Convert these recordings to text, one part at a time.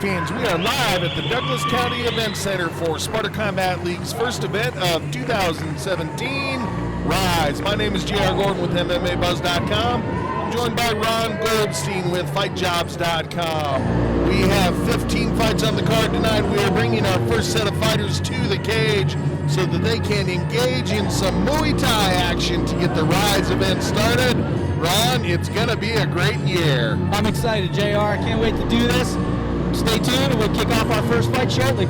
fans, we are live at the Douglas County Event Center for Sparta Combat League's first event of 2017, Rise. My name is J.R. Gordon with MMABuzz.com. I'm joined by Ron Goldstein with FightJobs.com. We have 15 fights on the card tonight. We are bringing our first set of fighters to the cage so that they can engage in some Muay Thai action to get the Rise event started. Ron, it's going to be a great year. I'm excited, JR. I can't wait to do this. Stay tuned and we'll kick off our first fight shortly.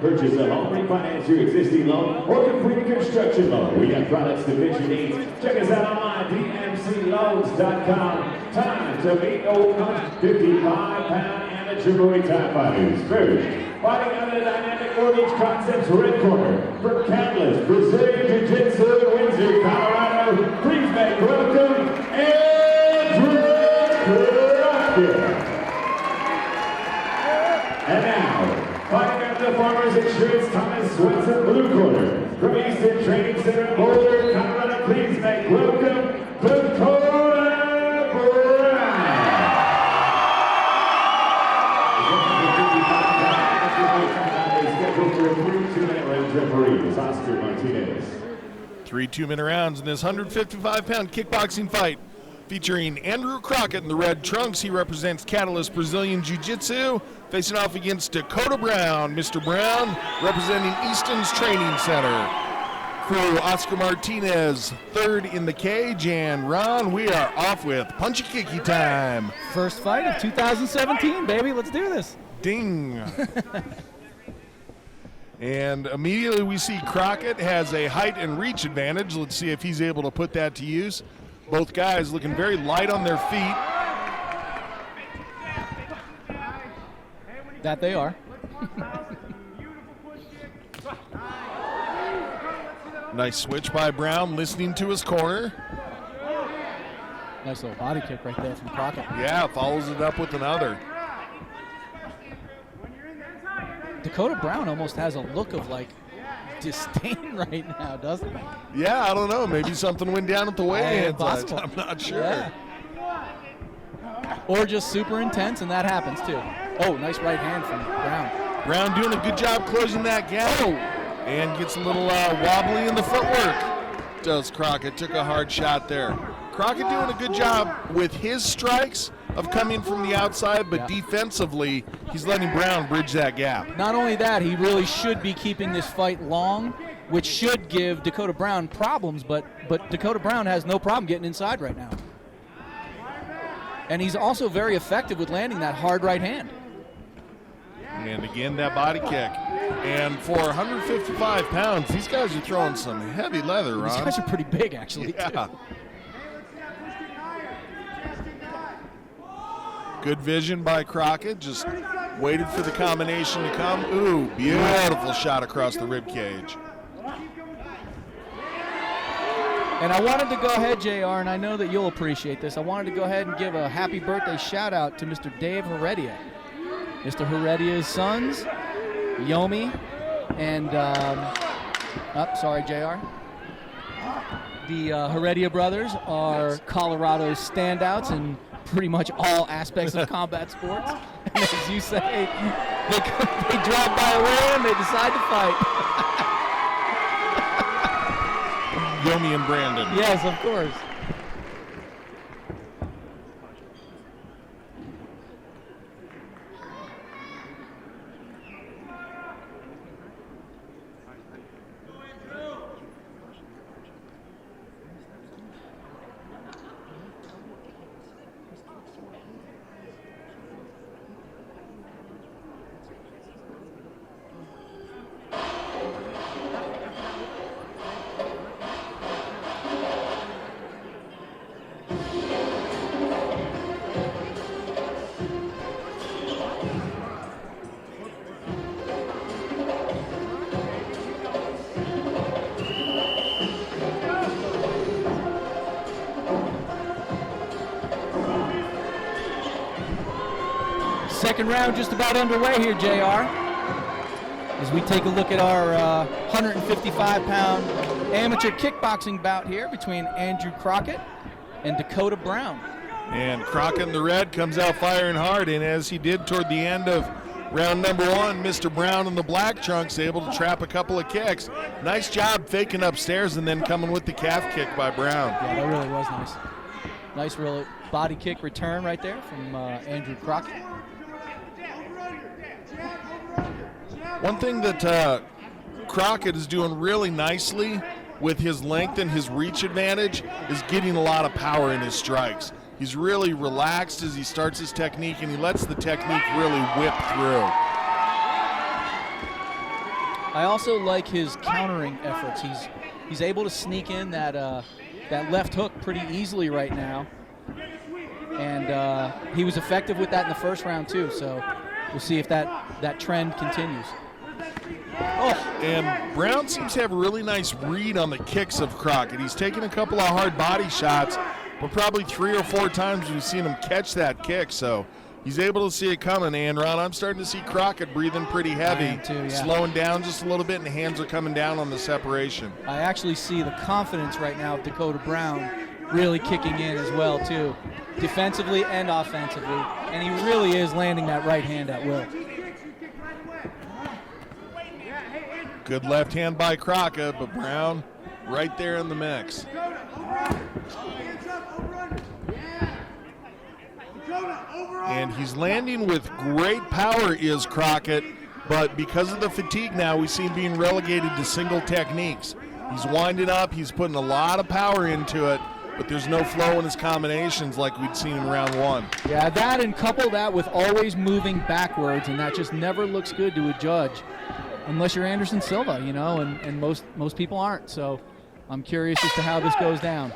Purchase a home, refinance your existing loan, or complete a construction loan. We have products to fit your needs. Check us out online, dmcloans.com. Time to meet old 55-pound amateur Muay Thai fighters. First, fighting under the dynamic mortgage concepts red corner. From countless Brazilian Jiu-Jitsu in Windsor, Colorado, please make welcome Andrew Crockett. And now, fighting out the Farmers Insurance, Thomas Swenson, blue corner. From Eastern Training Center in Boulder, Colorado, please make welcome Dakota Scheduled for 3 2-minute rounds. Referee is Oscar Martinez. 3 2-minute rounds in this 155-pound kickboxing fight featuring Andrew Crockett in the red trunks. He represents Catalyst Brazilian Jiu-Jitsu, facing off against Dakota Brown. Mr. Brown representing Easton's Training Center. Crew Oscar Martinez, third in the cage, and Ron, we are off with punchy kicky time. First fight of 2017, baby. Let's do this. Ding. And immediately we see Crockett has a height and reach advantage. Let's see if he's able to put that to use. Both guys looking very light on their feet. That they are. Nice switch by Brown, listening to his corner. Nice little body kick right there from Crockett. Yeah, follows it up with another. Dakota Brown almost has a look of like disdain right now, doesn't he? Yeah, I don't know. Maybe something went down at the weigh-in. I'm not sure. Yeah. Or just super intense, and that happens too. Oh, nice right hand from Brown. Brown doing a good job closing that gap. And gets a little wobbly in the footwork. Does Crockett. Took a hard shot there. Crockett doing a good job with his strikes, of coming from the outside, but defensively, he's letting Brown bridge that gap. Not only that, he really should be keeping this fight long, which should give Dakota Brown problems, but Dakota Brown has no problem getting inside right now. And he's also very effective with landing that hard right hand. And again, that body kick. And for 155 pounds, these guys are throwing some heavy leather, Ron. These guys are pretty big, actually, too. Good vision by Crockett. Just waited for the combination to come. Ooh, beautiful shot across the rib cage. And I wanted to go ahead, JR, and I know that you'll appreciate this. I wanted to go ahead and give a happy birthday shout out to Mr. Dave Heredia. Mr. Heredia's sons, Yomi, and, sorry, JR. The Heredia brothers are Colorado's standouts in pretty much all aspects of combat sports. And as you say, they drive by a wheel and they decide to fight. Yomi and Brandon. Yes, of course. Second round just about underway here, JR. As we take a look at our 155-pound amateur kickboxing bout here between Andrew Crockett and Dakota Brown. And Crockett in the red comes out firing hard, and as he did toward the end of round number one, Mr. Brown in the black trunks able to trap a couple of kicks. Nice job faking upstairs and then coming with the calf kick by Brown. Yeah, that really was nice. Nice real body kick return right there from Andrew Crockett. One thing that Crockett is doing really nicely with his length and his reach advantage is getting a lot of power in his strikes. He's really relaxed as he starts his technique, and he lets the technique really whip through. I also like his countering efforts. He's able to sneak in that left hook pretty easily right now, and he was effective with that in the first round too. So we'll see if that trend continues. Oh, and Brown seems to have a really nice read on the kicks of Crockett. He's taken a couple of hard body shots, but probably 3 or 4 times we've seen him catch that kick, so he's able to see it coming. And, Ron, I'm starting to see Crockett breathing pretty heavy, I am too, yeah. Slowing down just a little bit, and the hands are coming down on the separation. I actually see the confidence right now of Dakota Brown really kicking in as well, too, defensively and offensively, and he really is landing that right hand at will. Good left hand by Crockett, but Brown right there in the mix. And he's landing with great power is Crockett, but because of the fatigue now, we see him being relegated to single techniques. He's winding up, he's putting a lot of power into it, but there's no flow in his combinations like we'd seen in round one. Yeah, that and couple that with always moving backwards, and that just never looks good to a judge. Unless you're Anderson Silva, you know, and most people aren't. So I'm curious as to how this goes down.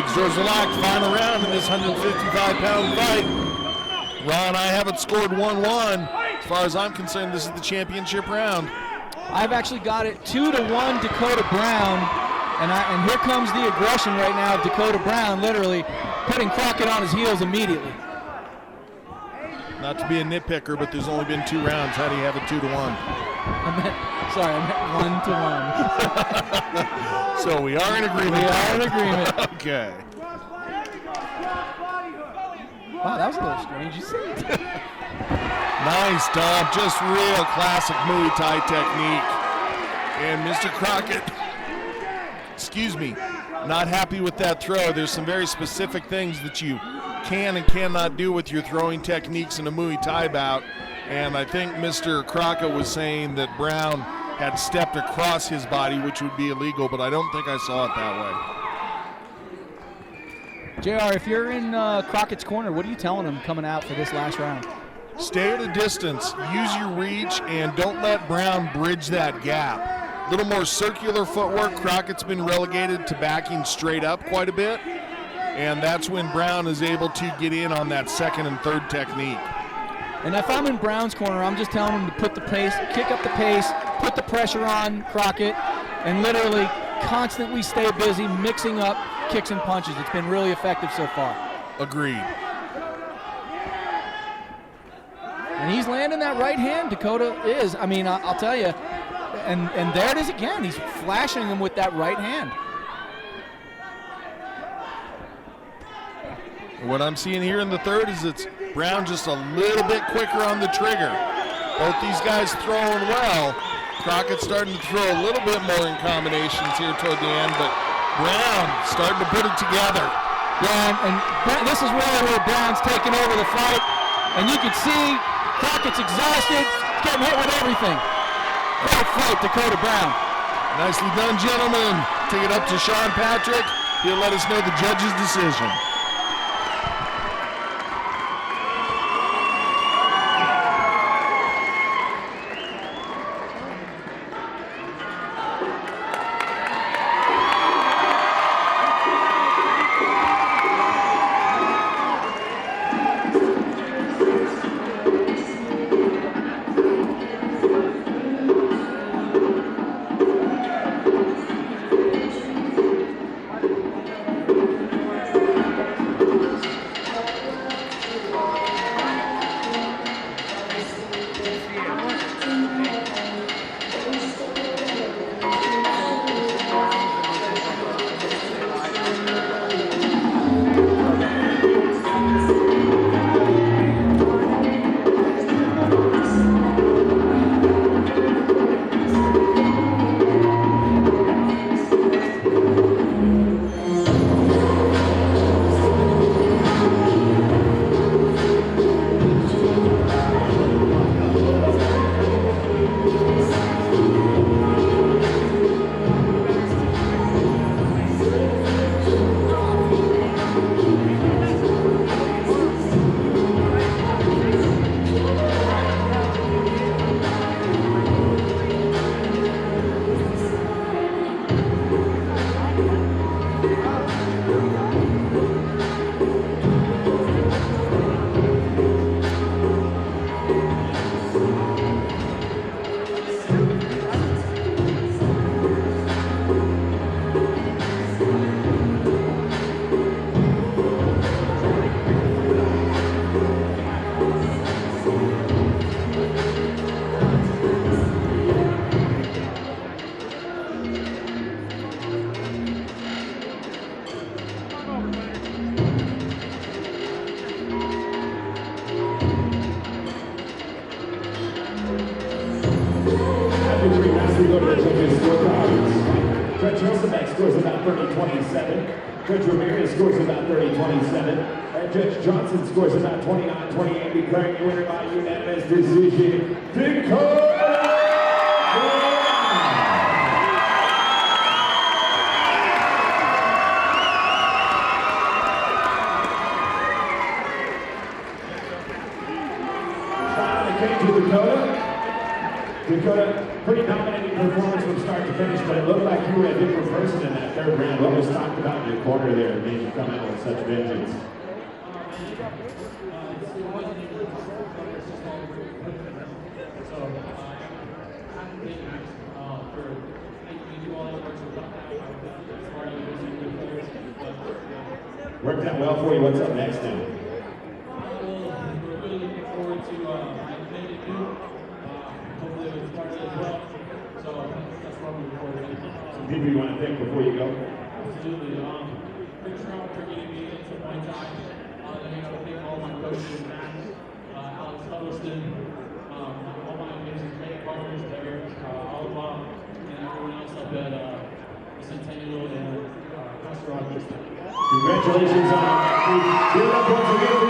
Cage doors are locked. Final round in this 155-pound fight. Ron, I haven't scored 1-1. As far as I'm concerned, this is the championship round. I've actually got it 2-1 Dakota Brown, and here comes the aggression right now of Dakota Brown, literally putting Crockett on his heels immediately. Not to be a nitpicker, but there's only been 2 rounds. How do you have it 2-1? I meant 1-1. So we are in agreement. We are in agreement. Okay. Wow, that was a little strange. You see it? Nice, Dom. Just real classic Muay Thai technique. And Mr. Crockett, excuse me, not happy with that throw. There's some very specific things that you can and cannot do with your throwing techniques in a Muay Thai bout. And I think Mr. Crockett was saying that Brown had stepped across his body, which would be illegal, but I don't think I saw it that way. JR, if you're in Crockett's corner, what are you telling him coming out for this last round? Stay at a distance, use your reach, and don't let Brown bridge that gap. A little more circular footwork. Crockett's been relegated to backing straight up quite a bit, and that's when Brown is able to get in on that second and third technique. And if I'm in Brown's corner, I'm just telling him to put the pace, kick up the pace, put the pressure on Crockett, and literally constantly stay busy mixing up kicks and punches. It's been really effective so far. Agreed. And he's landing that right hand, Dakota is. I mean, I'll tell you, and there it is again. He's flashing him with that right hand. What I'm seeing here in the third is it's Brown just a little bit quicker on the trigger. Both these guys throwing well. Crockett's starting to throw a little bit more in combinations here toward the end, but Brown starting to put it together. Yeah, and this is really where Brown's taking over the fight, and you can see Crockett's exhausted, he's getting hit with everything. Great fight, Dakota Brown. Nicely done, gentlemen. Take it up to Sean Patrick. He'll let us know the judge's decision. Scores about 30-27. Judge Ramirez scores about 30-27. And Judge Johnson scores about 29-28, declaring the winner by unanimous decision, Dakota! Dakota, pretty dominating performance nice from start to finish, but it looked like you were a different person in that third round. What was talked about in your corner there that made you come out with such vengeance? Worked out well for you. What's up next now? We're really looking forward to making it new. Hopefully it was part of it as well. So that's what I'm looking forward to. Some people you want to thank before you go? Absolutely. Big Trump for getting me into Muay Thai. Then I want to thank all my coaches, Matt, Alex Huddleston, all my amazing training partners there, Alabama, and everyone else up at Centennial and Pastor Rogers. Congratulations on give it up once again.